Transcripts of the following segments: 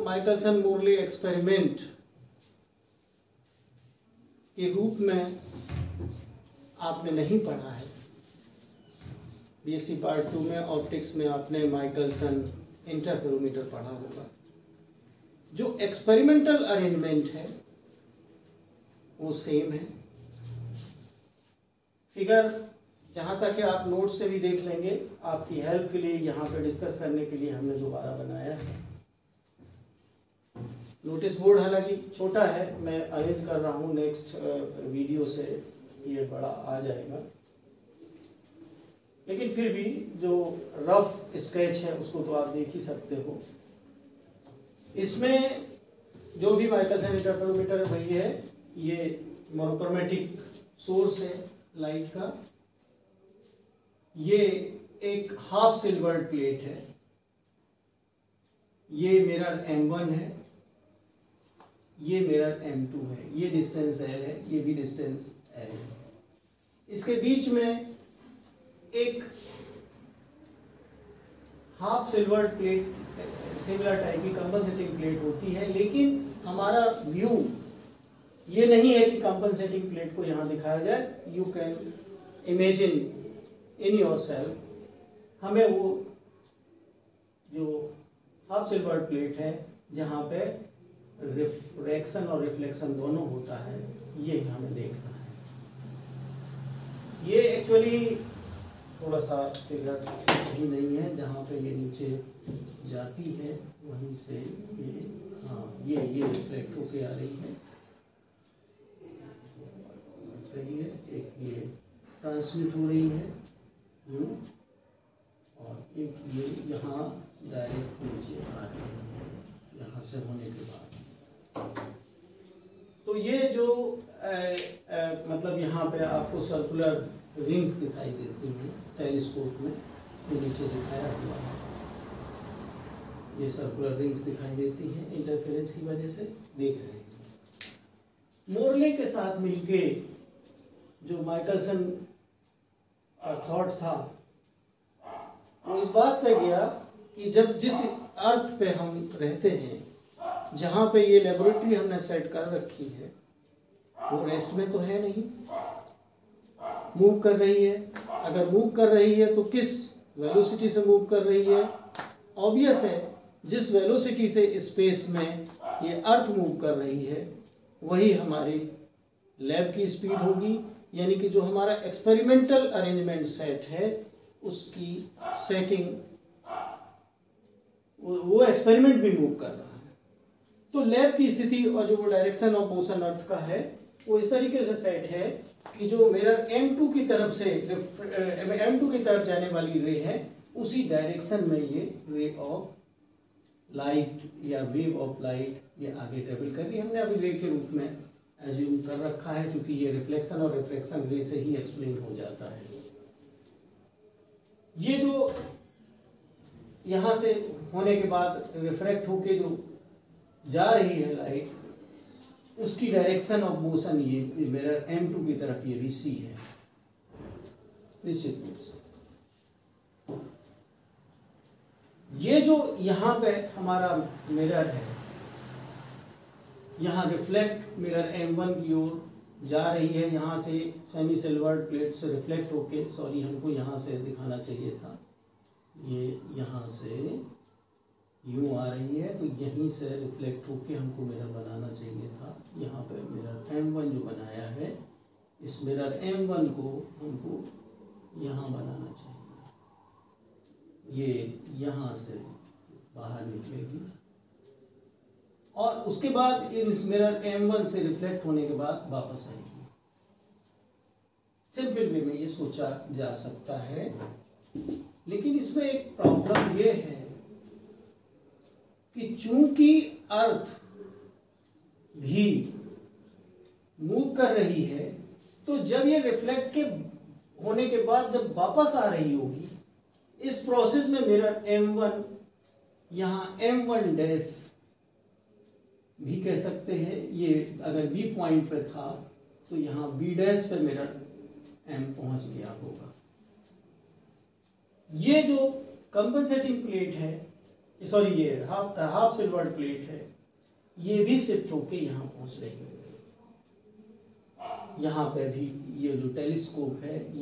Michelson Morley experiment के रूप में आपने नहीं पढ़ा है, बीएससी पार्ट 2 में ऑप्टिक्स में आपने माइकलसन इंटरफेरोमीटर पढ़ा होगा। जो एक्सपेरिमेंटल अरेंजमेंट है वो सेम है। फिगर जहाँ तक है आप नोट्स से भी देख लेंगे, आपकी हेल्प के लिए यहाँ पे डिस्कस करने के लिए हमने दोबारा बनाया है। नोटिस बोर्ड हालांकि छोटा है, मैं अरेंज कर रहा हूँ, नेक्स्ट वीडियो से ये बड़ा आ जाएगा, लेकिन फिर भी जो रफ स्केच है उसको तो आप देख ही सकते हो। इसमें जो भी माइकलसन इंटरफेरोमीटर है वही है, ये मोनोक्रोमेटिक सोर्स है लाइट का, ये एक हाफ सिल्वर्ड प्लेट है, ये मिरर M1 है, ये मिरर M2 है, ये डिस्टेंस L है, ये भी डिस्टेंस L है। इसके बीच में एक half silvered plate similar type की कंपनसेटिंग प्लेट होती है, लेकिन हमारा व्यू ये नहीं है कि कंपनसेटिंग प्लेट को यहाँ दिखाया जाए। You can imagine in your self, हमें वो जो हाफ सिल्वर्ड प्लेट है जहाँ पे रिफ्रैक्शन और रिफ्लेक्शन दोनों होता है, ये हमें देखना है। ये एक्चुअली थोड़ा सा फिगर ही नहीं है, जहाँ पे ये नीचे जाती है वहीं से ये, हाँ ये रिफ्लेक्ट होके आ रही है, एक ये ट्रांसमिट हो रही है और एक ये यहाँ डायरेक्ट नीचे आ रही है यहाँ से होने के बाद। तो ये जो मतलब यहाँ पे आपको सर्कुलर रिंग्स दिखाई देती हैं टेलीस्कोप में, तो नीचे दिखाया हुआ है, ये सर्कुलर रिंग्स दिखाई देती हैं, इंटरफेरेंस की वजह से देख रहे हैं। मोरले के साथ मिलके जो माइकलसन का थॉट था वो इस बात पे गया कि जब जिस अर्थ पे हम रहते हैं, जहाँ पे ये लेबोरेटरी हमने सेट कर रखी है, वो रेस्ट में तो है नहीं, मूव कर रही है। अगर मूव कर रही है तो किस वेलोसिटी से मूव कर रही है? ऑब्वियस है, जिस वेलोसिटी से स्पेस में ये अर्थ मूव कर रही है वही हमारी लैब की स्पीड होगी, यानी कि जो हमारा एक्सपेरिमेंटल अरेंजमेंट सेट है उसकी सेटिंग, वो एक्सपेरिमेंट भी मूव कर रहा है। तो लैब की स्थिति और जो वो डायरेक्शन ऑफ मोशन अर्थ का है वो इस तरीके से सेट है कि जो मिरर M2 की तरफ से M2 की तरफ जाने वाली रे है उसी डायरेक्शन में ये रे ऑफ लाइट या वेव ऑफ लाइट ये आगे ट्रेवल कर रही है। हमने अभी रे के रूप में एज्यूम कर रखा है, क्योंकि ये रिफ्लेक्शन और रिफ्रैक्शन रे से ही एक्सप्लेन हो जाता है। ये जो यहाँ से होने के बाद रिफ्रैक्ट होके जो जा रही है लाइट, उसकी डायरेक्शन ऑफ मोशन ये मिरर M2 की तरफ ये भी सी है निश्चित रूप से। ये जो यहाँ पे हमारा मिरर है, यहाँ रिफ्लेक्ट मिरर M1 की ओर जा रही है, यहाँ से सेमी सिल्वर्ड प्लेट से रिफ्लेक्ट होके, सॉरी हमको यहाँ से दिखाना चाहिए था, ये यहाँ से यूँ आ रही है तो यहीं से रिफ्लेक्ट होके हमको मिरर बनाना चाहिए था। यहाँ पे मिरर M1 जो बनाया है, इस मिरर M1 को हमको यहाँ बनाना चाहिए, ये यहाँ से बाहर निकलेगी और उसके बाद इस मिरर M1 से रिफ्लेक्ट होने के बाद वापस आएगी। सिंपल वे में ये सोचा जा सकता है, लेकिन इसमें एक प्रॉब्लम ये है कि चूंकि अर्थ भी मूव कर रही है, तो जब ये रिफ्लेक्ट के होने के बाद जब वापस आ रही होगी, इस प्रोसेस में मिरर M1 यहाँ M1 डैश भी कह सकते हैं, ये अगर B पॉइंट पे था तो यहाँ B डैश पे मिरर M पहुंच गया होगा। ये जो कंपनसेटिंग प्लेट है सॉरी ये हाफ सिल्वर्ड प्लेट है, ये भी शिफ्ट होके यहाँ पहुँच रही है। यहाँ पे भी ये जो टेलीस्कोप है,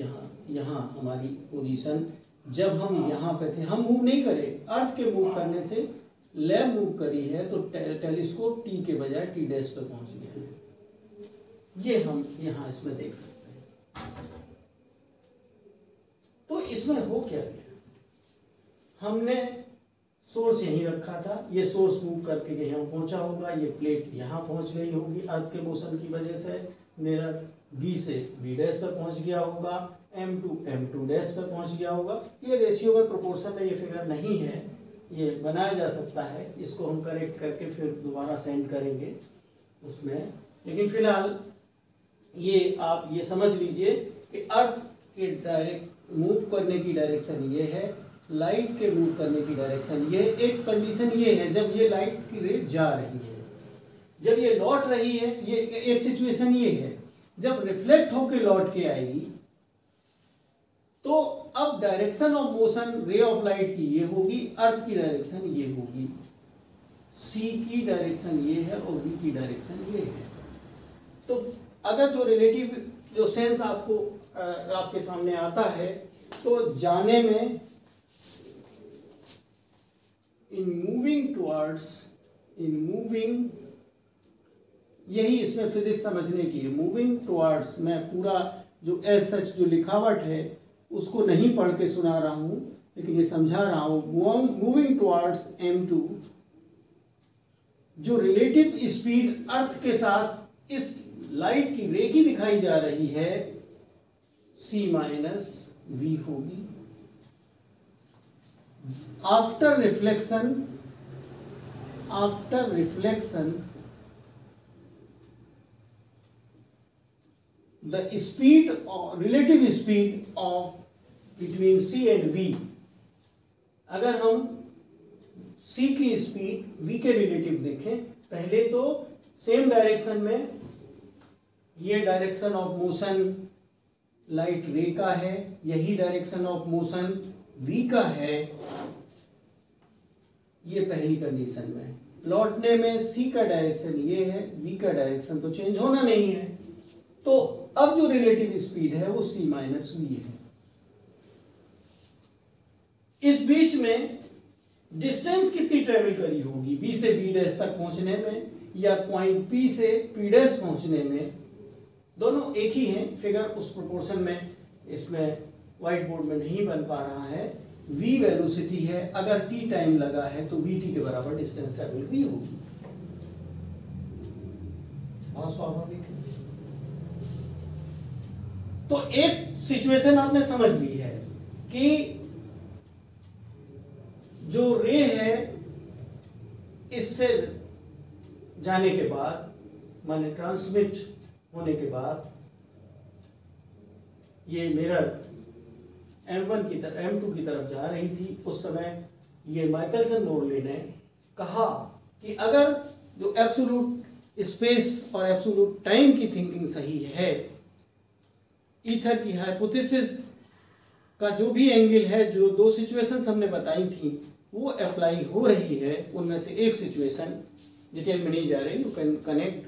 यहाँ हमारी पोजीशन, जब हम यहाँ पे थे हम मूव नहीं करे, अर्थ के मूव करने से लैब मूव करी है, तो टेलीस्कोप टी के बजाय टी डैश पे पहुँच गया है। ये हम यहाँ इसमें देख सकते हैं। तो इसमें हो क्या गया, हमने सोर्स यहीं रखा था, ये सोर्स मूव करके यहाँ पहुँचा होगा, ये प्लेट यहाँ पहुँच गई होगी अर्थ के मोशन की वजह से, मिरर बी से बी डैश पर पहुँच गया होगा, M2 डैश पर पहुँच गया होगा। ये रेशियो में प्रोपोर्शन में ये फिगर नहीं है, ये बनाया जा सकता है, इसको हम करेक्ट करके फिर दोबारा सेंड करेंगे उसमें। लेकिन फिलहाल ये आप ये समझ लीजिए कि अर्थ के डायरेक्ट मूव करने की डायरेक्शन ये है, लाइट के मूव करने की डायरेक्शन ये, एक कंडीशन ये है जब ये लाइट की रे जा रही है, जब ये लौट रही है, ये एक सिचुएशन ये है, जब रिफ्लेक्ट होकर लौट के आएगी तो अब direction of motion ray of light की ये होगी, अर्थ की डायरेक्शन ये होगी, सी की डायरेक्शन ये है और बी की डायरेक्शन ये है। तो अगर जो रिलेटिव जो सेंस आपको आपके सामने आता है, तो जाने में इन मूविंग यही इसमें फिजिक्स समझने की है। मूविंग टुवर्ड्स, मैं पूरा जो एज सच जो लिखावट है उसको नहीं पढ़ के सुना रहा हूँ, लेकिन ये समझा रहा हूँ। मूविंग टुवर्ड्स M2, जो रिलेटिव स्पीड अर्थ के साथ इस लाइट की रे की दिखाई जा रही है, C माइनस V होगी। After reflection the speed or relative speed of between C and V, अगर हम C की स्पीड V के रिलेटिव देखें, पहले तो सेम डायरेक्शन में, ये डायरेक्शन ऑफ मोशन लाइट रे का है, यही डायरेक्शन ऑफ मोशन V का है, ये पहली कंडीशन में। लौटने में C का डायरेक्शन ये है, V का डायरेक्शन तो चेंज होना नहीं है, तो अब जो रिलेटिव स्पीड है वो C माइनस V है। इस बीच में डिस्टेंस कितनी ट्रेवल करी होगी B से B डैश तक पहुंचने में, या पॉइंट P से P डैश पहुंचने में, दोनों एक ही हैं। फिगर उस प्रोपोर्शन में इसमें व्हाइट बोर्ड में नहीं बन पा रहा है। V वेलोसिटी है, अगर T टाइम लगा है तो VT के बराबर डिस्टेंस ट्रेवल भी होगी। बहुत स्वाभाविक है। तो एक सिचुएशन आपने समझ ली है कि जो रे है इससे जाने के बाद, माने ट्रांसमिट होने के बाद, ये मिरर M1 की तरफ M2 की तरफ जा रही थी। उस समय ये माइकलसन-मोरले ने कहा कि अगर जो एब्सोल्यूट स्पेस और एब्सोल्यूट टाइम की थिंकिंग सही है, ईथर की हाइपोथेसिस का जो भी एंगल है, जो दो सिचुएशंस हमने बताई थी वो अप्लाई हो रही है, उनमें से एक सिचुएशन डिटेल में नहीं जा रही, you can connect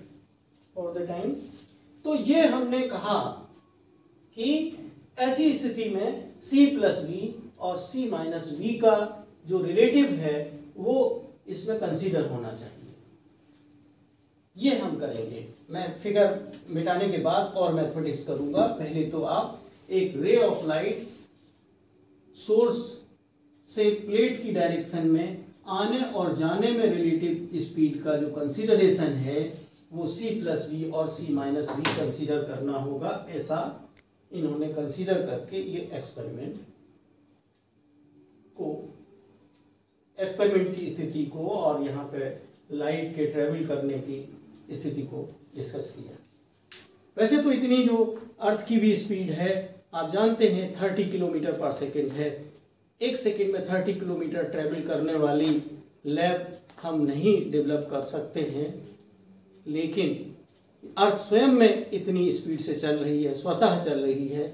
for the time. तो ये हमने कहा कि ऐसी स्थिति में C प्लस V और C माइनस V का जो रिलेटिव है वो इसमें कंसीडर होना चाहिए। ये हम करेंगे, मैं फिगर मिटाने के बाद और मैथमेटिक्स करूंगा। पहले तो आप एक रे ऑफ लाइट सोर्स से प्लेट की डायरेक्शन में आने और जाने में रिलेटिव स्पीड का जो कंसीडरेशन है वो C प्लस V और C माइनस V कंसीडर करना होगा। ऐसा इन्होंने कंसीडर करके ये एक्सपेरिमेंट की स्थिति को और यहाँ पे लाइट के ट्रेवल करने की स्थिति को डिस्कस किया। वैसे तो इतनी जो अर्थ की भी स्पीड है आप जानते हैं 30 किलोमीटर पर सेकेंड है। एक सेकेंड में 30 किलोमीटर ट्रेवल करने वाली लैब हम नहीं डेवलप कर सकते हैं, लेकिन अर्थ स्वयं में इतनी स्पीड से चल रही है, स्वतः चल रही है,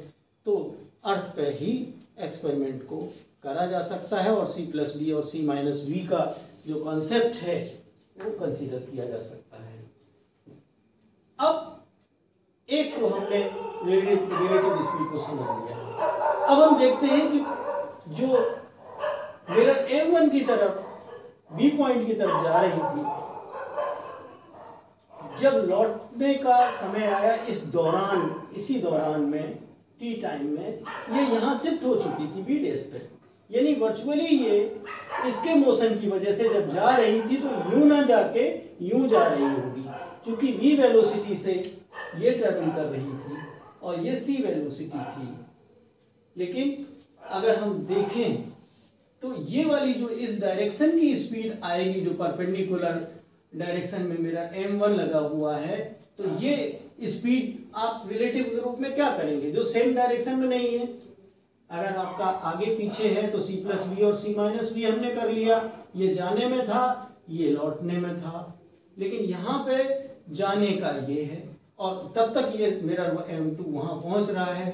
तो अर्थ पे ही एक्सपेरिमेंट को करा जा सकता है और C+B और C-V का जो कॉन्सेप्ट है वो कंसीडर किया जा सकता है। अब एक को हमने रिलेटिव स्पीड को समझ लिया है। अब हम देखते हैं कि जो मिरर M1 की तरफ B पॉइंट की तरफ जा रही थी, जब लौटने का समय आया इसी दौरान में T टाइम में ये यहाँ शिफ्ट हो चुकी थी B डेज पे, यानी वर्चुअली ये इसके मोशन की वजह से जब जा रही थी तो यूं ना जाके यूं जा रही होगी, क्योंकि V वेलोसिटी से ये ट्रेवल कर रही थी और ये C वेलोसिटी थी। लेकिन अगर हम देखें तो ये वाली जो इस डायरेक्शन की स्पीड आएगी, जो परपेंडिकुलर डायरेक्शन में मेरा M1 लगा हुआ है, तो ये स्पीड आप रिलेटिव के रूप में क्या करेंगे, जो सेम डायरेक्शन में नहीं है। अगर आपका आगे पीछे है तो C+B और C-V हमने कर लिया, ये जाने में था, ये लौटने में था, लेकिन यहाँ पे जाने का ये है और तब तक ये मेरा M2 वहाँ पहुँच रहा है,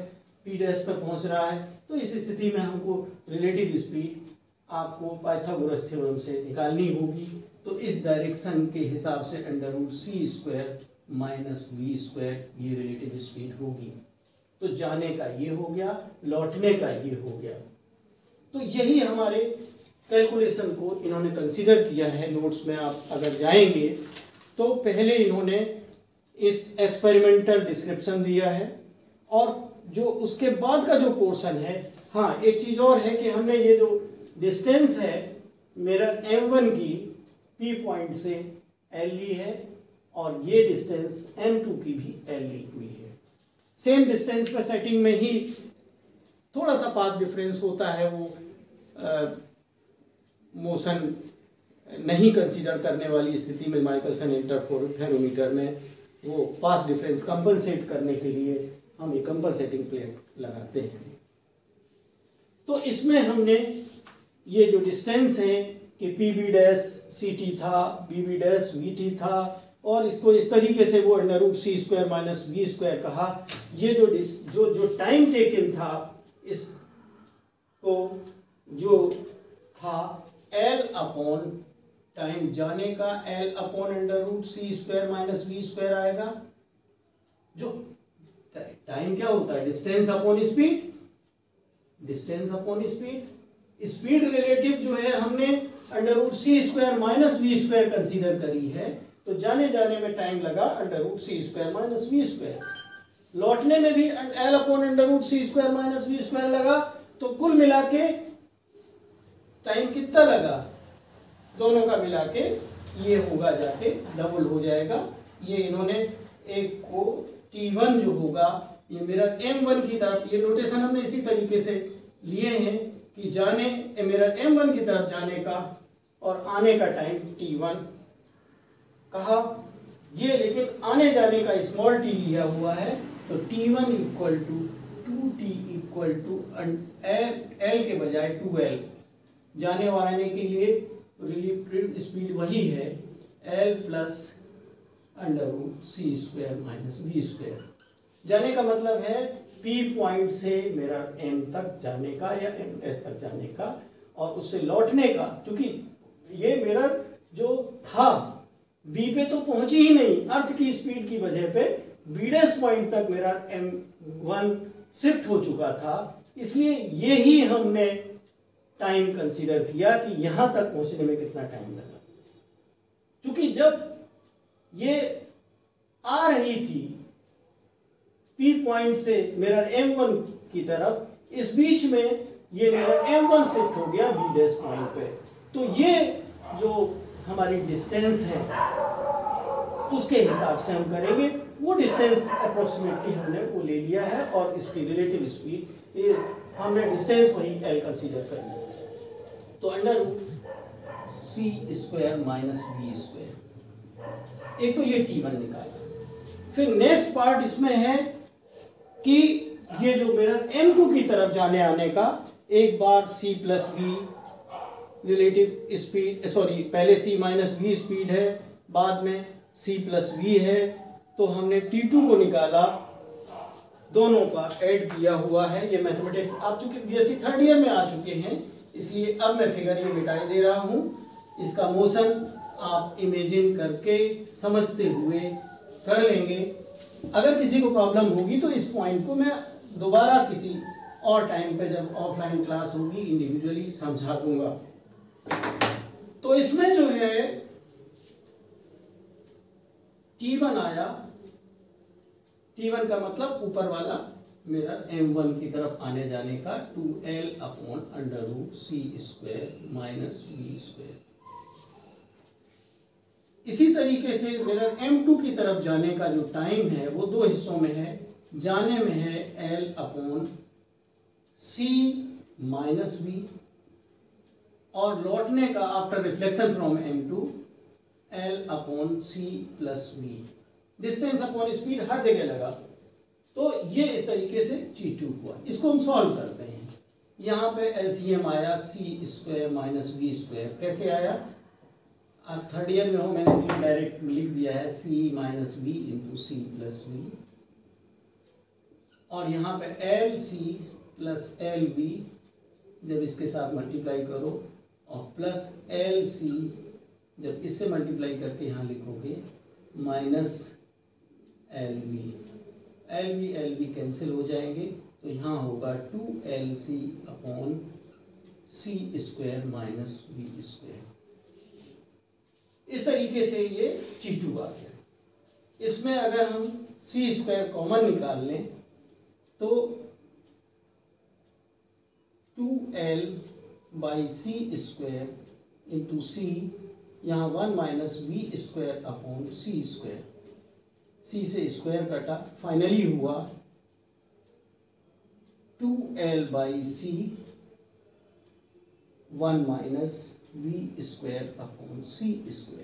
P डैश पर पहुँच रहा है। तो इस स्थिति में हमको रिलेटिव स्पीड आपको पाइथागोरस थ्योरम से निकालनी होगी। तो इस डायरेक्शन के हिसाब से √c² - v² ये रिलेटिव स्पीड होगी। तो जाने का ये हो गया, लौटने का ये हो गया। तो यही हमारे कैलकुलेशन को इन्होंने कंसीडर किया है। नोट्स में आप अगर जाएंगे तो पहले इन्होंने इस एक्सपेरिमेंटल डिस्क्रिप्शन दिया है और जो उसके बाद का जो पोर्शन है, हाँ एक चीज़ और है कि हमने ये जो डिस्टेंस है मेरा M1 की P पॉइंट से L ली है और ये डिस्टेंस M2 की भी L ली हुई है। सेम डिस्टेंस पे सेटिंग में ही थोड़ा सा पाथ डिफरेंस होता है, वो मोशन नहीं कंसीडर करने वाली स्थिति में माइकलसन इंटरफेरोमीटर में वो पाथ डिफरेंस कंपनसेट करने के लिए हम एक कंपनसेटिंग प्लेट लगाते हैं। तो इसमें हमने ये जो डिस्टेंस है कि PB डैश CT था, BB डैश VT था और इसको इस तरीके से वो √c² - v² कहा। ये जो टाइम टेकन था इसको जो था L/ टाइम जाने का L/√c² - v² आएगा। जो टाइम क्या होता है, distance upon speed, distance upon speed. Speed relative जो है हमने √c² - v² कंसीडर करी है, तो जाने में टाइम लगा √c² - v²। लौटने में भी L/√c² - v² लगा, तो कुल मिला के टाइम कितना लगा, दोनों का मिला के ये होगा जाके डबल हो जाएगा। ये इन्होंने एक को T1 जो होगा ये मेरा M1 की तरफ, ये नोटेशन हमने इसी तरीके से लिए हैं कि जाने मेरा M1 की तरफ जाने का और आने का टाइम T1 कहा। ये लेकिन आने जाने का स्मॉल t लिया हुआ है, तो T1 = 2t = L के बजाय 2L। जाने वाले के लिए रिलेटिव स्पीड वही है L + √c² - v²। जाने का मतलब है P पॉइंट से मेरा M तक जाने का या MS तक जाने का, और उससे लौटने का, क्योंकि ये मेरा जो था B पे तो पहुंची ही नहीं, अर्थ की स्पीड की वजह पे B डैश पॉइंट तक मेरा M1 शिफ्ट हो चुका था, इसलिए ये ही हमने टाइम कंसीडर किया कि यहां तक पहुंचने में कितना टाइम लगा। क्योंकि जब ये आ रही थी P पॉइंट से मेरा M1 की तरफ, इस बीच में ये मेरा M1 शिफ्ट हो गया B डैश पॉइंट पे, तो ये जो हमारी डिस्टेंस है उसके हिसाब से हम करेंगे। वो डिस्टेंस अप्रोक्सीमेटली हमने वो ले लिया है और इसकी रिलेटिव स्पीड ये हमने डिस्टेंस वही L कंसीडर कर लिया। तो √c² - v², एक तो ये T1 निकाला। फिर नेक्स्ट पार्ट इसमें है कि ये जो मेरा M2 की तरफ जाने आने का, एक बार C+V रिलेटिव स्पीड, सॉरी पहले C - v स्पीड है, बाद में C+V है, तो हमने T2 को निकाला, दोनों का ऐड किया हुआ है। ये मैथमेटिक्स आप चूंकि BSc 3rd ईयर में आ चुके हैं, इसलिए अब मैं फिगर ये मिटाई दे रहा हूँ। इसका मोशन आप इमेजिन करके समझते हुए कर लेंगे। अगर किसी को प्रॉब्लम होगी तो इस पॉइंट को मैं दोबारा किसी और टाइम पे जब ऑफलाइन क्लास होगी इंडिविजुअली समझा दूंगा। तो इसमें जो है T1 आया, T1 का मतलब ऊपर वाला मिरर M1 की तरफ आने जाने का 2L/√C² माइनस V²। इसी तरीके से मिरर M2 की तरफ जाने का जो टाइम है वो दो हिस्सों में है। जाने में है L/C माइनस V और लौटने का after reflection from M2 L/C plus V। Distance upon speed हर जगह लगा। तो ये इस तरीके से T2 हुआ। इसको हम सॉल्व करते हैं। यहाँ पे LCM आया C² माइनस V²। कैसे आया? आप थर्ड ईयर में हो, मैंने C डायरेक्ट लिख दिया है C minus V into C plus V। और यहाँ पे LC प्लस LV जब इसके साथ मल्टीप्लाई करो और प्लस LC जब इससे मल्टीप्लाई करके यहाँ लिखोगे माइनस LV। LV कैंसिल हो जाएंगे तो यहाँ होगा 2LC upon C² minus V²। इस तरीके से ये T2 आ गया। इसमें अगर हम C² कॉमन निकाल लें तो 2L/C² इंटू C, यहाँ 1 minus V² upon C²। C से स्क्वायर कटा, फाइनली हुआ 2L/C 1 minus V² upon C²।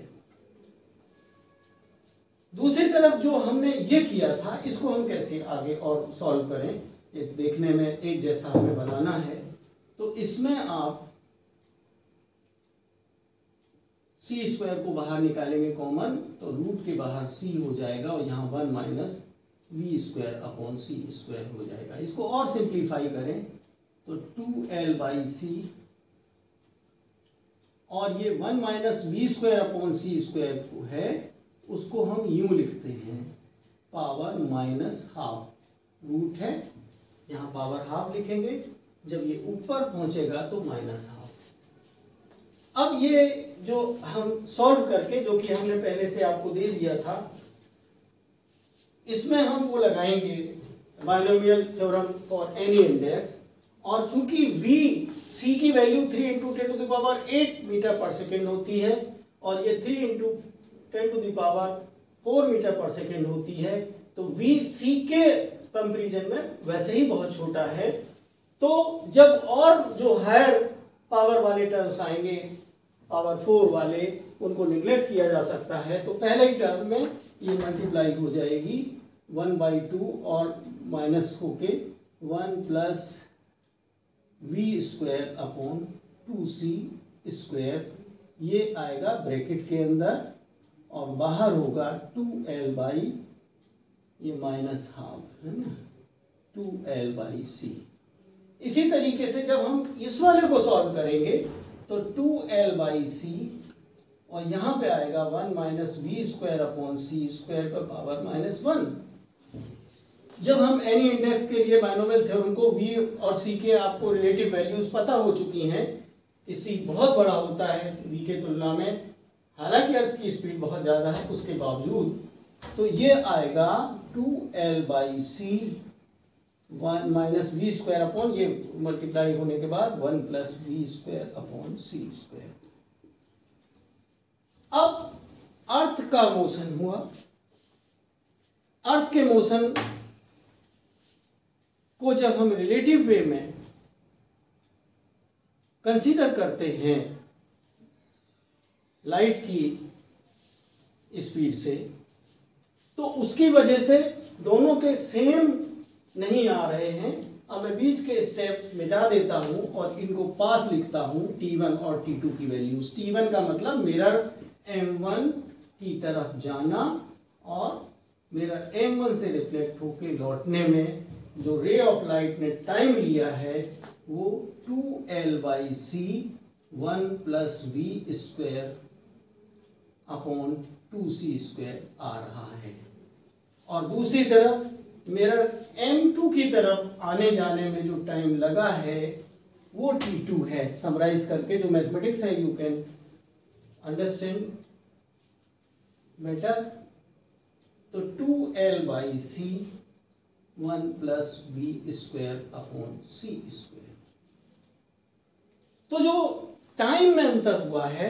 दूसरी तरफ जो हमने ये किया था इसको हम कैसे आगे और सॉल्व करें, एक देखने में एक जैसा हमें बनाना है। तो इसमें आप C² को बाहर निकालेंगे कॉमन तो रूट के बाहर C हो जाएगा और यहाँ 1 माइनस V² अपॉन C² हो जाएगा। इसको और सिंप्लीफाई करें तो 2L/C और ये 1 माइनस V² अपॉन C² है, उसको हम यूं लिखते हैं पावर माइनस हाफ। रूट है, यहाँ पावर हाफ लिखेंगे, जब ये ऊपर पहुंचेगा तो माइनस हाफ। अब ये जो हम सॉल्व करके, जो कि हमने पहले से आपको दे दिया था, इसमें हम वो लगाएंगे binomial theorem for any index. और चूंकि C की वैल्यू 3 × 10⁸ मीटर पर सेकेंड होती है और ये 3 × 10⁴ मीटर पर सेकेंड होती है, तो C के कंपैरिजन में वैसे ही बहुत छोटा है। तो जब और जो हायर पावर वाले टर्म्स आएंगे, पावर 4 वाले, उनको निगलेक्ट किया जा सकता है। तो पहले ही टर्म में ये मल्टीप्लाई हो जाएगी 1/2 और माइनस होके 1 प्लस V² अपॉन 2C²। ये आएगा ब्रैकेट के अंदर और बाहर होगा 2L/ ये माइनस हाफ है ना, 2L/C। इसी तरीके से जब हम इस वाले को सॉल्व करेंगे तो 2L/C और यहाँ पे आएगा 1 माइनस V² अपॉन C² पर पावर -1। जब हम एनी इंडेक्स के लिए बाइनोमियल थ्योरम को V और C के आपको रिलेटिव वैल्यूज पता हो चुकी हैं कि C बहुत बड़ा होता है V के तुलना में, हालांकि अर्थ की स्पीड बहुत ज़्यादा है उसके बावजूद, तो ये आएगा 2L/C 1 माइनस V² अपॉन, ये मल्टीप्लाई होने के बाद 1 प्लस V² अपॉन C²। अब अर्थ का मोशन हुआ। अर्थ के मोशन को जब हम रिलेटिव वे में कंसीडर करते हैं लाइट की स्पीड से, तो उसकी वजह से दोनों के सेम नहीं आ रहे हैं। अब मैं बीच के स्टेप मिटा देता हूं और इनको पास लिखता हूं, T1 और T2 की वैल्यूज। T1 का मतलब मिरर M1 की तरफ जाना और मिरर M1 से रिफ्लेक्ट होकर लौटने में जो रे ऑफ लाइट ने टाइम लिया है वो 2L/c 1 + v² अपॉन 2c² आ रहा है। और दूसरी तरफ मेरा M2 की तरफ आने जाने में जो टाइम लगा है वो T2 है। समराइज करके जो मैथमेटिक्स है यू कैन अंडरस्टैंड बेटर। तो 2L/c 1 + v² अपॉन c²। तो जो टाइम में अंतर हुआ है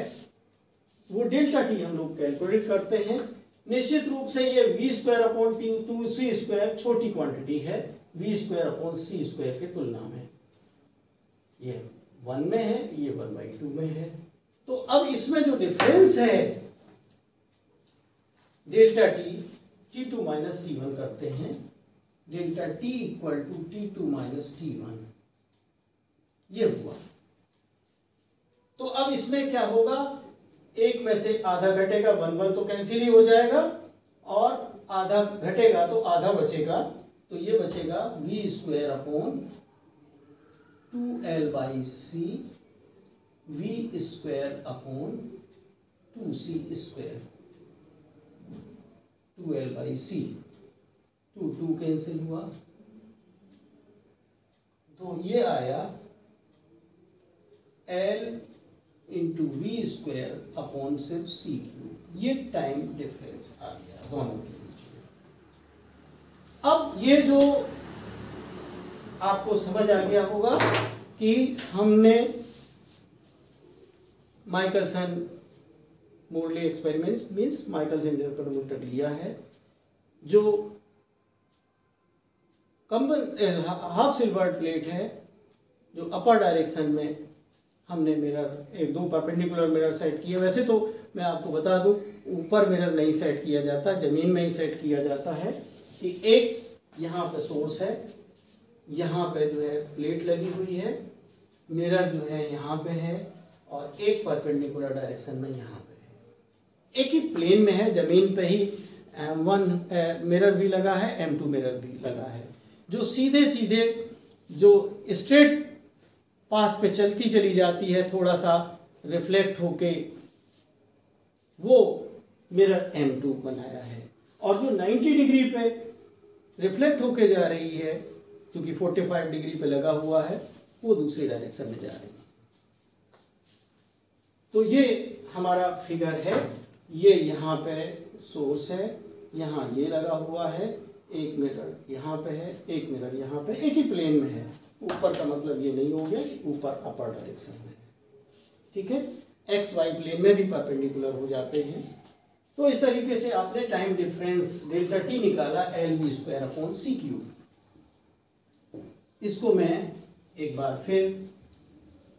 वो डेल्टा टी हम लोग कैलकुलेट करते हैं। निश्चित रूप से ये v² अपॉन 2c² छोटी क्वांटिटी है v² अपॉन c² के तुलना में। ये 1 में है, ये 1/2 में है। तो अब इसमें जो डिफरेंस है डेल्टा टी T2 - T1 करते हैं। Delta T equal to T2 - T1 ये हुआ। तो अब इसमें क्या होगा, एक में से आधा घटेगा, 1 तो कैंसिल ही हो जाएगा, और आधा घटेगा तो आधा बचेगा। तो ये बचेगा v² upon 2L/c v² upon 2c²। 2L/c 2 cancel हुआ, तो ये आया L × v² अपॉन सिर्फ c³। ये टाइम डिफरेंस आ गया दोनों के बीच में। अब ये जो आपको समझ आ गया होगा कि हमने Michelson Morley experiments means Michelson interferometer लिया है, जो हाफ सिल्वर्ड प्लेट है, जो अपर डायरेक्शन में हमने मिरर एक 2 परपेंडिकुलर मिरर सेट किए। वैसे तो मैं आपको बता दूं ऊपर मिरर नहीं सेट किया जाता, ज़मीन में ही सेट किया जाता है। कि एक यहाँ पे सोर्स है, यहाँ पे जो है प्लेट लगी हुई है, मिरर जो है यहाँ पे है, और एक परपेंडिकुलर डायरेक्शन में यहाँ पे है। एक ही प्लेन में है, ज़मीन पे ही M1 मिरर भी लगा है, M2 मिरर भी लगा है, जो सीधे सीधे जो स्ट्रेट पाथ पे चलती चली जाती है, थोड़ा सा रिफ्लेक्ट होके वो मिरर M2 बनाया है। और जो 90 डिग्री पे रिफ्लेक्ट होके जा रही है, क्योंकि 45 डिग्री पे लगा हुआ है, वो दूसरी डायरेक्शन में जा रही है। तो ये हमारा फिगर है, ये यहाँ पे सोर्स है, यहाँ ये लगा हुआ है, एक मिरर यहाँ पे है, एक मिरर यहाँ पे, एक ही प्लेन में है। ऊपर का मतलब ये नहीं हो गया कि ऊपर अपर डायरेक्शन में है, ठीक है। एक्स वाई प्लेन में भी परपेंडिकुलर हो जाते हैं। तो इस तरीके से आपने टाइम डिफरेंस डेल्टा टी निकाला L/v² अपॉन c³। इसको मैं एक बार फिर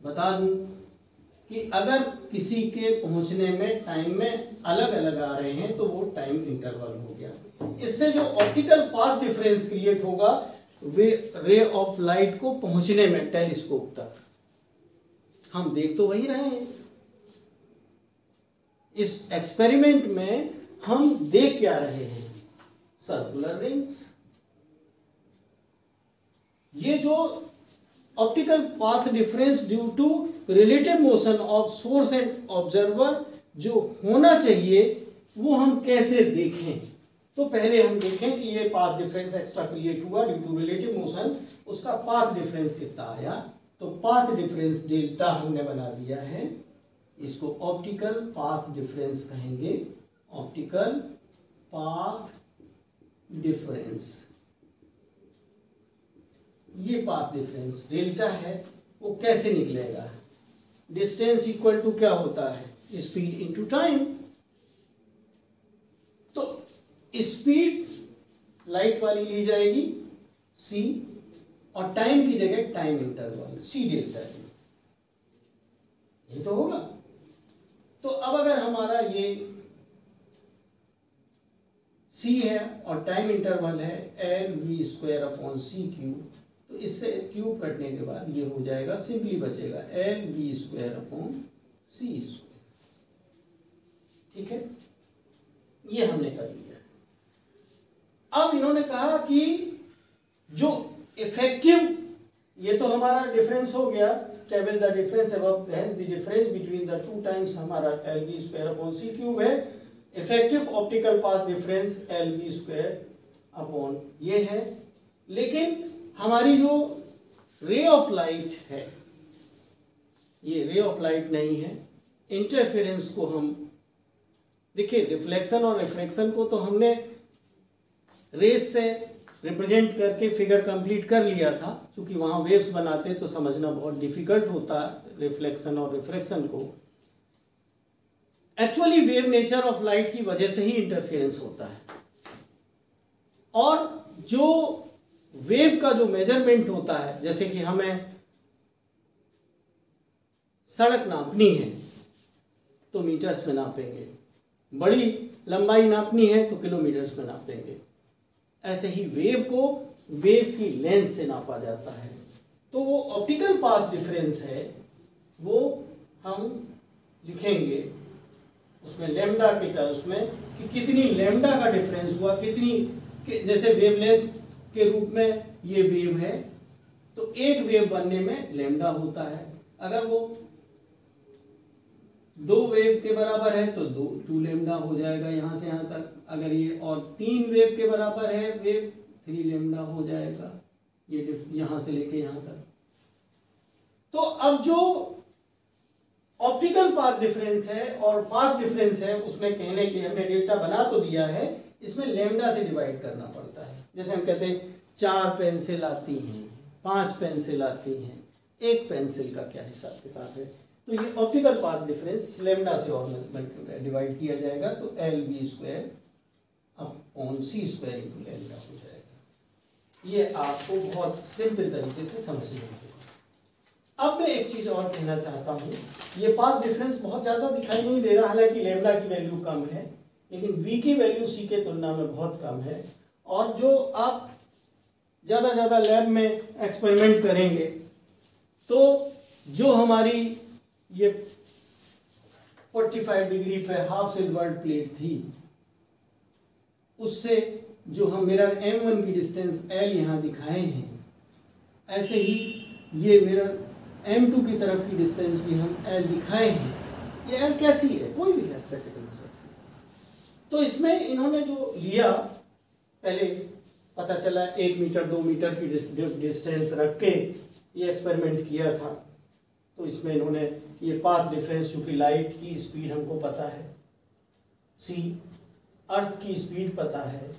बता दूं कि अगर किसी के पहुंचने में टाइम में अलग अलग आ रहे हैं तो वो टाइम इंटरवल हो गया। इससे जो ऑप्टिकल पाथ डिफरेंस क्रिएट होगा वे रे ऑफ लाइट को पहुंचने में टेलीस्कोप तक, हम देख तो वही रहे हैं। इस एक्सपेरिमेंट में हम देख क्या रहे हैं, सर्कुलर रिंग्स। ये जो optical path difference due to relative motion of source and observer जो होना चाहिए वो हम कैसे देखें। तो पहले हम देखें कि ये पाथ डिफरेंस एक्स्ट्रा क्रिएट हुआ ड्यू टू रिलेटिव मोशन, उसका पाथ डिफरेंस कितना आया। तो पाथ डिफरेंस डेल्टा हमने बना दिया है, इसको ऑप्टिकल पाथ डिफरेंस कहेंगे। ऑप्टिकल पाथ डिफरेंस, ये पाथ डिफरेंस डेल्टा है, वो कैसे निकलेगा। डिस्टेंस इक्वल टू क्या होता है, स्पीड इनटू टाइम। तो स्पीड लाइट वाली ली जाएगी c, और टाइम की जगह time interval c delta T, ये तो होगा। तो अब अगर हमारा ये c है और टाइम इंटरवल है L/v² अपॉन c³, तो इससे क्यूब कटने के बाद ये हो जाएगा, सिंपली बचेगा L/v² अपॉन c², ठीक है। ये हमने कर लिया। अब इन्होंने कहा कि जो इफेक्टिव ये तो हमारा डिफरेंस हो गया, table the difference above, hence the difference between the two times हमारा LV square upon C cube है। Effective optical path difference LV square upon ये है। लेकिन हमारी जो रे ऑफ लाइट है, ये रे ऑफ लाइट नहीं है, इंटरफेरेंस को हम देखिए, रिफ्लेक्शन और रिफ्रैक्शन को तो हमने रेस से रिप्रेजेंट करके फिगर कंप्लीट कर लिया था, क्योंकि वहाँ वेव्स बनाते तो समझना बहुत डिफिकल्ट होता रिफ्लेक्शन और रिफ्रैक्शन को। Actually wave nature of light की वजह से ही इंटरफेरेंस होता है, और जो वेव का जो मेजरमेंट होता है, जैसे कि हमें सड़क नापनी है तो मीटर्स में नापेंगे, बड़ी लंबाई नापनी है तो किलोमीटर्स में नापेंगे, ऐसे ही वेव को वेव की लेंथ से नापा जाता है। तो वो ऑप्टिकल पाथ डिफरेंस है, वो हम लिखेंगे उसमें लैम्डा के टर्म्स में कि कितनी लैम्डा का डिफरेंस हुआ, कितनी, जैसे वेवलेंथ के रूप में ये वेव है तो एक वेव बनने में लैम्डा होता है। अगर वो 2 वेव के बराबर है तो 2 लैम्डा हो जाएगा यहाँ से यहाँ तक। अगर ये और 3 वेव के बराबर है वेव, 3 लैम्डा हो जाएगा, ये यहाँ से लेके यहाँ तक। तो अब जो ऑप्टिकल पाथ डिफरेंस है और पाथ डिफरेंस है, उसमें कहने के हमने डेल्टा बना तो दिया है, इसमें लैम्डा से डिवाइड करना पड़ता है। जैसे हम कहते हैं 4 पेंसिल आती हैं, 5 पेंसिल आती हैं, 1 पेंसिल का क्या हिसाब किताब है, तो ये ऑप्टिकल पाथ डिफरेंस लैम्डा से और डिवाइड किया जाएगा, तो LV square upon C square into lambda हो जाएगा। ये आपको बहुत सिंपल तरीके से समझना होगा। अब मैं एक चीज़ और कहना चाहता हूँ, ये पाथ डिफरेंस बहुत ज़्यादा दिखाई नहीं दे रहा, हालांकि लैम्डा की वैल्यू कम है, लेकिन V की वैल्यू C के तुलना में बहुत कम है। और जो आप ज़्यादा लैब में एक्सपेरिमेंट करेंगे तो जो हमारी ये 45 डिग्री पे हाफ सिल्वर्ड प्लेट थी, उससे जो हम मिरर M1 की डिस्टेंस L यहाँ दिखाए हैं, ऐसे ही ये मिरर M2 की तरफ की डिस्टेंस भी हम L दिखाए हैं। ये L कैसी है, कोई भी है प्रैक्टिकल से। तो इसमें इन्होंने जो लिया, पहले पता चला 1 मीटर 2 मीटर की डिस्टेंस रख के ये एक्सपेरिमेंट किया था। तो इसमें इन्होंने ये पाथ डिफरेंस, चूँकि लाइट की स्पीड हमको पता है, C अर्थ की स्पीड पता है,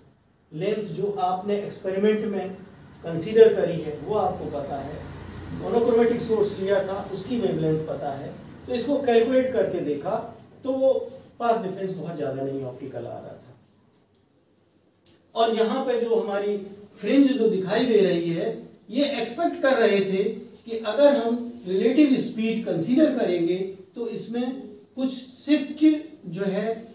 लेंथ जो आपने एक्सपेरिमेंट में कंसीडर करी है वो आपको पता है, मोनोक्रोमेटिक सोर्स लिया था उसकी वेवलेंथ पता है, तो इसको कैलकुलेट करके देखा तो वो पाथ डिफरेंस बहुत ज़्यादा नहीं ऑप्टिकल आ रहा था। और यहाँ पे जो हमारी फ्रिंज जो दिखाई दे रही है, ये एक्सपेक्ट कर रहे थे कि अगर हम रिलेटिव स्पीड कंसीडर करेंगे तो इसमें कुछ शिफ्ट जो है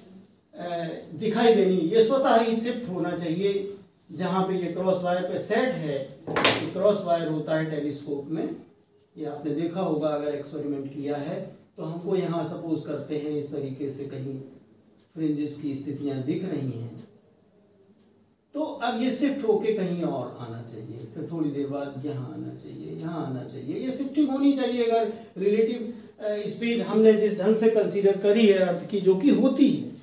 दिखाई देनी, ये स्वतः ही शिफ्ट होना चाहिए। जहाँ पे ये क्रॉस वायर पे सेट है, ये क्रॉस वायर होता है टेलीस्कोप में, ये आपने देखा होगा अगर एक्सपेरिमेंट किया है। तो हमको यहाँ सपोज करते हैं इस तरीके से कहीं फ्रिंजेस की स्थितियाँ दिख रही हैं, तो अब ये शिफ्ट होके कहीं और आना चाहिए, फिर थोड़ी देर बाद यहाँ आना चाहिए, यहाँ आना चाहिए, ये शिफ्टिंग होनी चाहिए। अगर रिलेटिव स्पीड हमने जिस ढंग से कंसीडर करी है अर्थ की, जो कि होती है,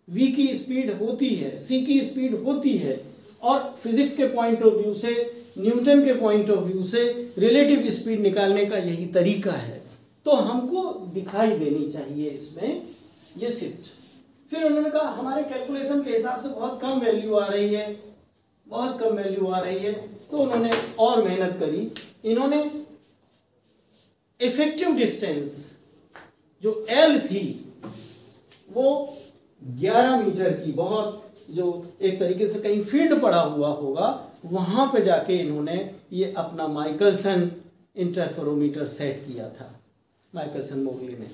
V की स्पीड होती है, C की स्पीड होती है, और फिजिक्स के पॉइंट ऑफ व्यू से, न्यूटन के पॉइंट ऑफ व्यू से रिलेटिव स्पीड निकालने का यही तरीका है। तो हमको दिखाई देनी चाहिए इसमें ये शिफ्ट। फिर उन्होंने कहा हमारे कैलकुलेशन के हिसाब से बहुत कम वैल्यू आ रही है, बहुत कम वैल्यू आ रही है, तो उन्होंने और मेहनत करी। इन्होंने इफेक्टिव डिस्टेंस जो L थी वो 11 मीटर की, बहुत जो एक तरीके से कहीं फील्ड पड़ा हुआ होगा, वहाँ पे जाके इन्होंने ये अपना माइकलसन इंटरफेरोमीटर सेट किया था, माइकलसन मोगली ने।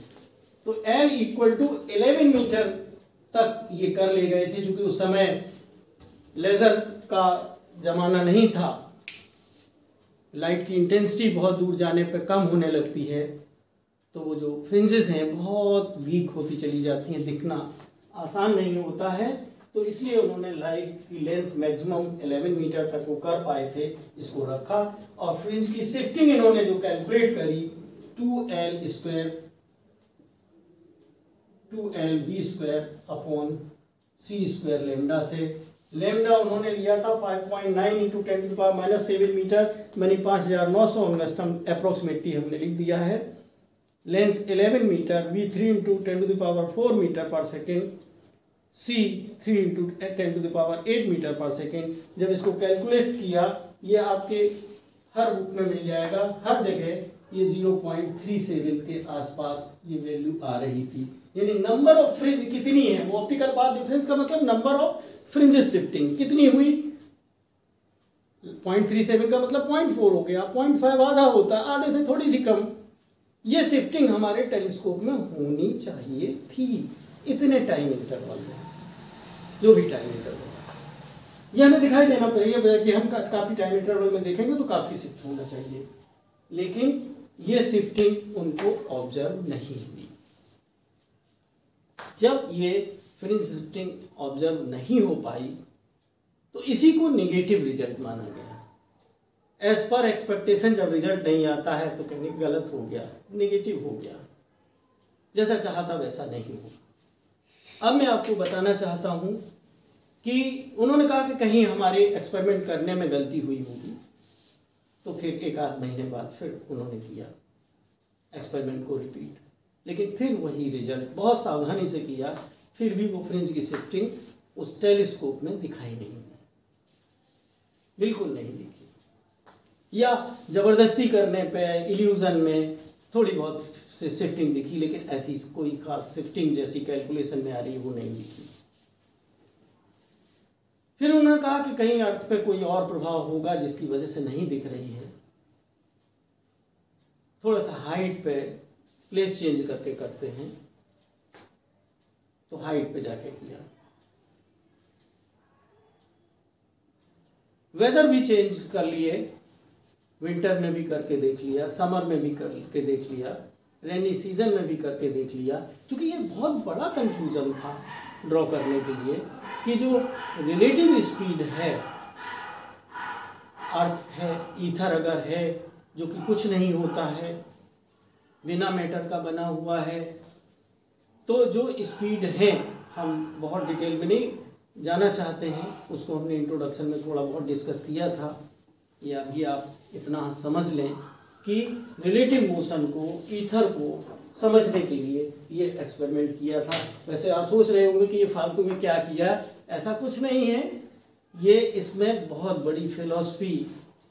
तो L इक्वल टू 11 मीटर तक ये कर ले गए थे, क्योंकि उस समय लेज़र का ज़माना नहीं था, लाइट की इंटेंसिटी बहुत दूर जाने पे कम होने लगती है, तो वो जो फ्रिंजेस हैं बहुत वीक होती चली जाती हैं, दिखना आसान नहीं होता है। तो इसलिए उन्होंने लाइट की लेंथ मैक्सिमम 11 मीटर तक वो कर पाए थे, इसको रखा। और फ्रिंज की शिफ्टिंग इन्होंने जो कैलकुलेट करी 2L अपॉन C² लेमडा से। लेमडा उन्होंने लिया था 5.9 इंटू 10⁻⁻7 मीटर, मैंने 5900 अंगस्ट्रम अप्रोक्सीमेटली हमने लिख दिया है। Length 11 metre, V3 into 10⁴ metre per second, C3 into 10⁸ metre per second. जब इसको कैलकुलेट किया, ये आपके हर बुक में मिल जाएगा, हर जगह ये 0.37 के आसपास ये वैल्यू आ रही थी। यानी नंबर ऑफ फ्रिंज कितनी है, वो ऑप्टिकल पाथ डिफरेंस का मतलब नंबर ऑफ फ्रिंजेस शिफ्टिंग कितनी हुई, 0.37 का मतलब 0.4 हो गया, 0.5 आधा होता, आधे से थोड़ी सी कम। ये शिफ्टिंग हमारे टेलीस्कोप में होनी चाहिए थी इतने टाइम इंटरवल में, जो भी टाइम इंटरवल ये हमें दिखाई देना पड़ेगा कि हम काफ़ी टाइम इंटरवल में देखेंगे तो काफ़ी शिफ्ट होना चाहिए, लेकिन ये शिफ्टिंग उनको ऑब्जर्व नहीं हुई। जब ये फ्रिंज शिफ्टिंग ऑब्जर्व नहीं हो पाई तो इसी को नेगेटिव रिजल्ट माना गया। एज पर एक्सपेक्टेशन जब रिजल्ट नहीं आता है तो कहने गलत हो गया, नेगेटिव हो गया, जैसा चाहा था वैसा नहीं हुआ। अब मैं आपको बताना चाहता हूँ कि उन्होंने कहा कि कहीं हमारे एक्सपेरिमेंट करने में गलती हुई होगी, तो फिर एक आध महीने बाद फिर उन्होंने किया एक्सपेरिमेंट को रिपीट, लेकिन फिर वही रिजल्ट, बहुत सावधानी से किया, फिर भी वो फ्रिंज की शिफ्टिंग उस टेलीस्कोप में दिखाई नहीं दी, बिल्कुल नहीं दिखी। या ज़बरदस्ती करने पे इल्यूजन में थोड़ी बहुत शिफ्टिंग दिखी, लेकिन ऐसी कोई खास शिफ्टिंग जैसी कैलकुलेशन में आ रही वो नहीं दिखी। फिर उन्होंने कहा कि कहीं अर्थ पे कोई और प्रभाव होगा जिसकी वजह से नहीं दिख रही है, थोड़ा सा हाइट पे प्लेस चेंज करके करते हैं, तो हाइट पे जाके किया। वेदर भी चेंज कर लिए, विंटर में भी करके देख लिया, समर में भी करके देख लिया, रेनी सीजन में भी करके देख लिया, क्योंकि ये बहुत बड़ा कंफ्यूजन था ड्रॉ करने के लिए कि जो रिलेटिव स्पीड है, अर्थ है, ईथर अगर है जो कि कुछ नहीं होता है, बिना मैटर का बना हुआ है, तो जो स्पीड है हम बहुत डिटेल में नहीं जाना चाहते हैं, उसको हमने इंट्रोडक्शन में थोड़ा बहुत डिस्कस किया था। या भी आप इतना समझ लें कि रिलेटिव मोशन को, ईथर को समझने के लिए ये एक्सपेरिमेंट किया था। वैसे आप सोच रहे होंगे कि ये फालतू में क्या किया, ऐसा कुछ नहीं है, ये इसमें बहुत बड़ी फिलॉसफी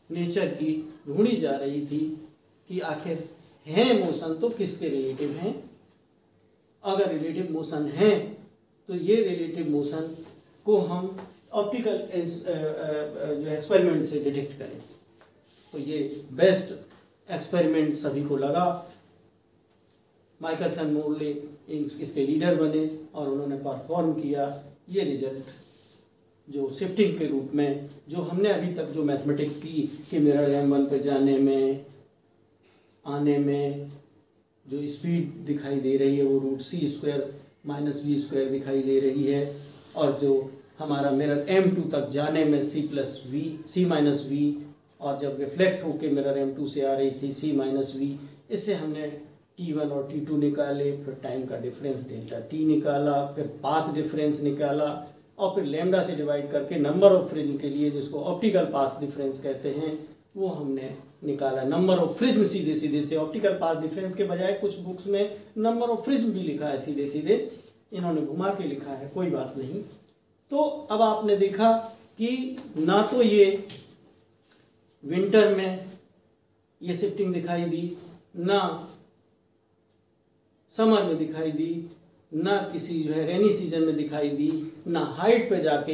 नेचर की ढूंढी जा रही थी कि आखिर हैं मोशन तो किसके रिलेटिव हैं। अगर रिलेटिव मोशन है तो ये रिलेटिव मोशन को हम ऑप्टिकल जो एक्सपेरिमेंट से डिटेक्ट करें, तो ये बेस्ट एक्सपेरिमेंट सभी को लगा। माइकलसन मोरले इसके लीडर बने और उन्होंने परफॉर्म किया। ये रिजल्ट जो शिफ्टिंग के रूप में जो हमने अभी तक जो मैथमेटिक्स की कि मिरर M1 पे जाने में आने में जो स्पीड दिखाई दे रही है वो √C² - V² दिखाई दे रही है, और जो हमारा मिरर M2 तक जाने में C - V, और जब रिफ्लेक्ट होके मिरर M2 से आ रही थी C - V, इससे हमने T1 और T2 निकाले, फिर टाइम का डिफरेंस डेल्टा T निकाला, फिर पाथ डिफरेंस निकाला, और फिर लैम्डा से डिवाइड करके नंबर ऑफ फ्रिंज के लिए जिसको ऑप्टिकल पाथ डिफरेंस कहते हैं वो हमने निकाला। नंबर ऑफ फ्रिज्म सीधे सीधे से, ऑप्टिकल पाथ डिफरेंस के बजाय कुछ बुक्स में नंबर ऑफ फ्रिज्म भी लिखा है सीधे सीधे, इन्होंने घुमा के लिखा है, कोई बात नहीं। तो अब आपने देखा कि ना तो ये विंटर में ये शिफ्टिंग दिखाई दी, ना समर में दिखाई दी, ना किसी जो है रेनी सीजन में दिखाई दी, ना हाइट पे जाके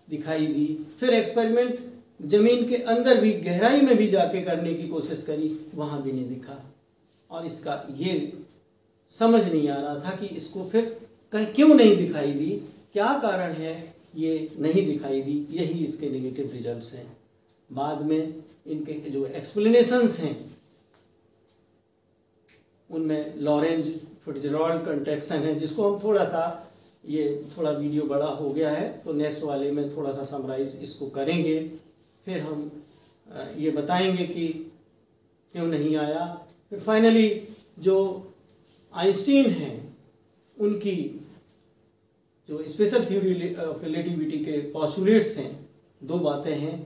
दिखाई दी। फिर एक्सपेरिमेंट ज़मीन के अंदर भी गहराई में भी जाके करने की कोशिश करी, वहाँ भी नहीं दिखा। और इसका ये समझ नहीं आ रहा था कि इसको फिर कहीं क्यों नहीं दिखाई दी, क्या कारण है ये नहीं दिखाई दी। यही इसके नेगेटिव रिजल्ट्स हैं। बाद में इनके जो एक्सप्लेनेशंस हैं उनमें लॉरेंज फिट्जरॉल्ड कंट्रैक्शन है, जिसको हम थोड़ा सा, ये थोड़ा वीडियो बड़ा हो गया है तो नेक्स्ट वाले में थोड़ा सा समराइज इसको करेंगे। फिर हम ये बताएंगे कि क्यों नहीं आया। फिर फाइनली जो आइंस्टीन हैं उनकी जो स्पेशल थ्योरी ऑफ रिलेटिविटी के पॉस्टुलेट्स हैं, 2 बातें हैं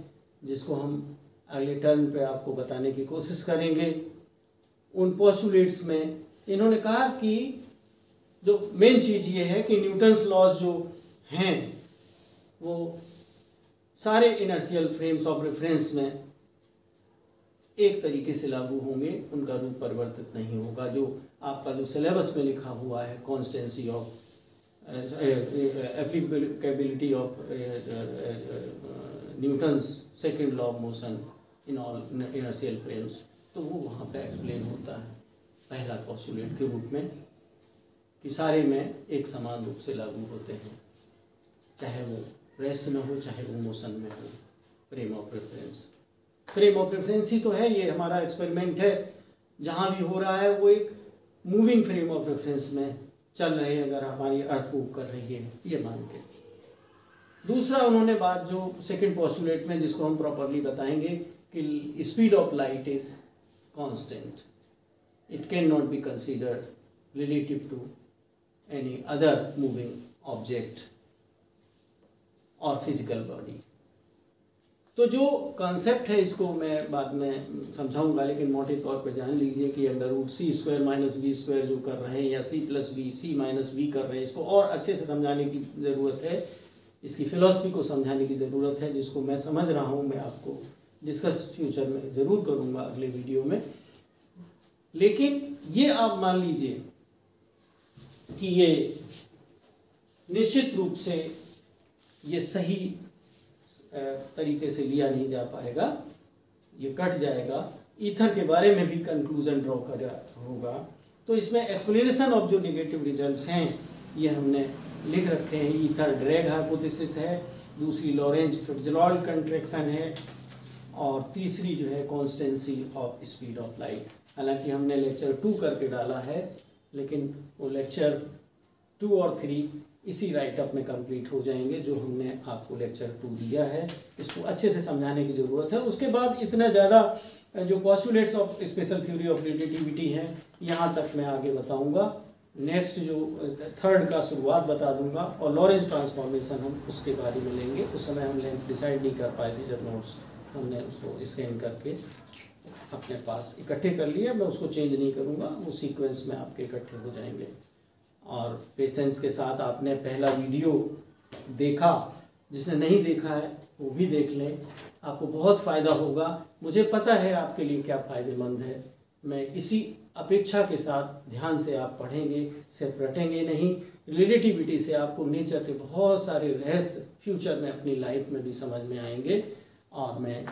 जिसको हम अगले टर्न पे आपको बताने की कोशिश करेंगे। उन पॉस्टुलेट्स में इन्होंने कहा कि जो मेन चीज़ ये है कि न्यूटन्स लॉज जो हैं वो सारे इनर्शियल फ्रेम्स ऑफ रेफरेंस में एक तरीके से लागू होंगे, उनका रूप परिवर्तित नहीं होगा। जो आपका जो सिलेबस में लिखा हुआ है constituency of applicability of Newton's second law of motion in all inertial frames, तो वो वहाँ पे एक्सप्लेन होता है पहला पोस्टुलेट के रूप में कि सारे में एक समान रूप से लागू होते हैं, चाहे वो रेस्ट में हो चाहे वो मोशन में हो। Frame of reference, frame of reference ही तो है, ये हमारा एक्सपेरिमेंट है, जहाँ भी हो रहा है वो एक मूविंग फ्रेम ऑफ रेफरेंस में चल रहे हैं, अगर हमारी अर्थ मूव कर रही है ये मान के। दूसरा उन्होंने बात जो सेकंड पोस्टुलेट में, जिसको हम प्रॉपरली बताएंगे, कि speed of light is constant, it can not be considered relative to any other moving object और फिजिकल बॉडी। तो जो कॉन्सेप्ट है इसको मैं बाद में समझाऊंगा, लेकिन मोटे तौर पे जान लीजिए कि √c² - v² जो कर रहे हैं या c + v c - v कर रहे हैं, इसको और अच्छे से समझाने की ज़रूरत है, इसकी फिलॉसफी को समझाने की ज़रूरत है, जिसको मैं समझ रहा हूँ, मैं आपको डिस्कस फ्यूचर में ज़रूर करूँगा अगले वीडियो में। लेकिन ये आप मान लीजिए कि ये निश्चित रूप से ये सही तरीके से लिया नहीं जा पाएगा, ये कट जाएगा। ईथर के बारे में भी कंक्लूजन ड्रॉ कर होगा, तो इसमें एक्सप्लेनेशन ऑफ जो नेगेटिव रिजल्ट्स हैं ये हमने लिख रखे हैं। ईथर ड्रैग हाइपोथेसिस है, दूसरी लॉरेंज फिट्जरॉल्ड कंट्रैक्शन है, और तीसरी जो है constituency of speed of light. हालांकि हमने लेक्चर 2 करके डाला है, लेकिन वो लेक्चर 2 और 3 इसी राइटअप में कंप्लीट हो जाएंगे जो हमने आपको लेक्चर 2 दिया है। इसको अच्छे से समझाने की ज़रूरत है। उसके बाद इतना ज़्यादा जो postulates of special theory of relativity हैं यहाँ तक मैं आगे बताऊंगा। नेक्स्ट जो 3rd का शुरुआत बता दूंगा, और लॉरेंज ट्रांसफॉर्मेशन हम उसके बारे में लेंगे। उस समय हम लेंथ डिसाइड नहीं कर पाए थे, जब नोट्स हमने उसको स्कैन करके अपने पास इकट्ठे कर लिए। मैं उसको चेंज नहीं करूँगा, वो सीक्वेंस में आपके इकट्ठे हो जाएंगे। और पेशेंस के साथ आपने पहला वीडियो देखा, जिसने नहीं देखा है वो भी देख लें, आपको बहुत फ़ायदा होगा। मुझे पता है आपके लिए क्या फ़ायदेमंद है। मैं इसी अपेक्षा के साथ ध्यान से आप पढ़ेंगे, सिर्फ रटेंगे नहीं। रिलेटिविटी से आपको नेचर के बहुत सारे रहस्य फ्यूचर में अपनी लाइफ में भी समझ में आएंगे। और मैं